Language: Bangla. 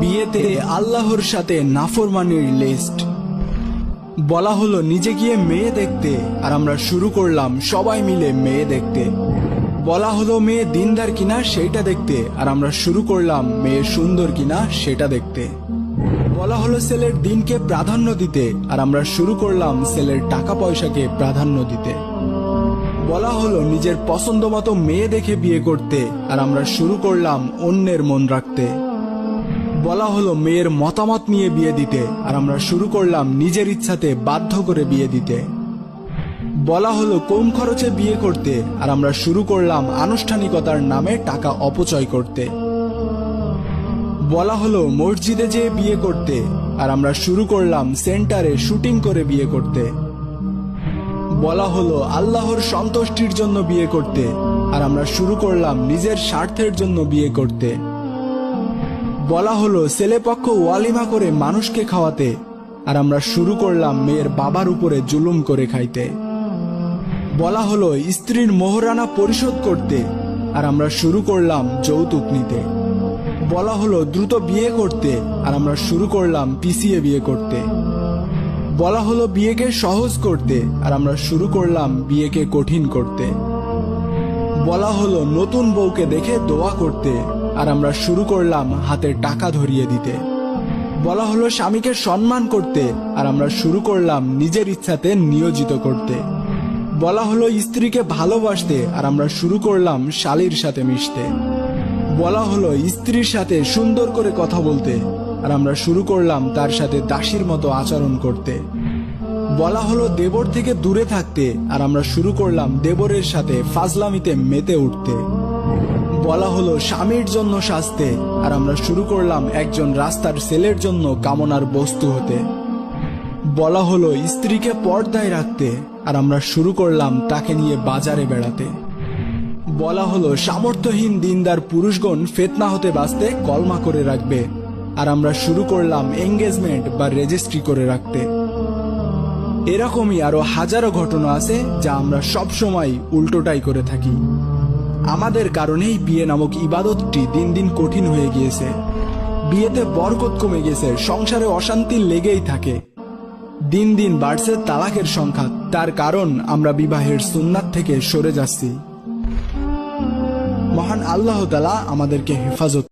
বিয়েতে আল্লাহর সাথে নাফরমানির লিস্ট। বলা হলো নিজে গিয়ে মেয়ে দেখতে, আর আমরা শুরু করলাম সবাই মিলে মেয়ে দেখতে। বলা হলো মেয়ে দিনদার কিনা সেটা দেখতে, আর আমরা শুরু করলাম মেয়ে সুন্দর কিনা সেটা দেখতে। বলা হলো ছেলের দিনকে প্রাধান্য দিতে, আর আমরা শুরু করলাম ছেলের টাকা পয়সাকে প্রাধান্য দিতে। বলা হলো নিজের পছন্দ মতো মেয়ে দেখে বিয়ে করতে, আর আমরা শুরু করলাম অন্যের মন রাখতে। বলা হলো মেয়ের মতামত নিয়ে বিয়ে দিতে, আর আমরা শুরু করলাম নিজের ইচ্ছাতে বাধ্য করে বিয়ে দিতে। বলা হলো কম খরচে বিয়ে করতে, আর আমরা শুরু করলাম আনুষ্ঠানিকতার নামে টাকা অপচয় করতে। বলা হলো মসজিদে যেয়ে বিয়ে করতে, আর আমরা শুরু করলাম সেন্টারে শুটিং করে বিয়ে করতে। বলা হলো আল্লাহর সন্তুষ্টির জন্য বিয়ে করতে, আর আমরা শুরু করলাম নিজের স্বার্থের জন্য বিয়ে করতে। বলা হলো ছেলেপক্ষ ওয়ালিমা করে মানুষকে খাওয়াতে, আর আমরা শুরু করলাম মেয়ের বাবার উপরে জুলুম করে খাইতে। বলা হলো স্ত্রীর মোহরানা পরিশোধ করতে, আর আমরা শুরু করলাম যৌতুক নিতে। বলা হলো দ্রুত বিয়ে করতে, আর আমরা শুরু করলাম পিছিয়ে বিয়ে করতে। বলা হলো বিয়েকে সহজ করতে, আর আমরা শুরু করলাম বিয়েকে কঠিন করতে। বলা হলো নতুন বউকে দেখে দোয়া করতে, আর আমরা শুরু করলাম হাতে টাকা ধরিয়ে দিতে। বলা হলো স্বামীকে সম্মান করতে, আর আমরা শুরু করলাম নিজের ইচ্ছাতে নিয়োজিত করতে। বলা হলো স্ত্রীকে ভালোবাসতে, আর আমরা শুরু করলাম শালীর সাথে মিশতে। বলা হলো স্ত্রীর সাথে সুন্দর করে কথা বলতে, আর আমরা শুরু করলাম তার সাথে দাসীর মতো আচরণ করতে। বলা হলো দেবর থেকে দূরে থাকতে, আর আমরা শুরু করলাম দেবরের সাথে ফাজলামিতে মেতে উঠতে। বলা হলো স্বামীর জন্য সাজতে, আর আমরা শুরু করলাম একজন রাস্তার ছেলের জন্য কামনার বস্তু হতে। বলা হলো স্ত্রীকে পর্দায় রাখতে, আর আমরা শুরু করলাম তাকে নিয়ে বাজারে বেড়াতে। বলা হলো সামর্থ্যহীন দিনদার পুরুষগণ ফিতনা হতে বাঁচতে কলমা করে রাখবে, আর আমরা শুরু করলাম এঙ্গেজমেন্ট বা রেজিস্ট্রি করে রাখতে। এরকমই আরো হাজারো ঘটনা আছে যা আমরা সব সময় উল্টোটাই করে থাকি। আমাদের কারণেই বিয়ে নামক ইবাদতটি দিন দিন কঠিন হয়ে গিয়েছে। বিয়েতে বরকত কমে গেছে, সংসারে অশান্তি লেগেই থাকে। দিন দিন বাড়ছে তালাকের সংখ্যা, তার কারণ আমরা বিবাহের সুন্নাত থেকে সরে যাচ্ছি। মহান আল্লাহ তাআলা আমাদেরকে হেফাজত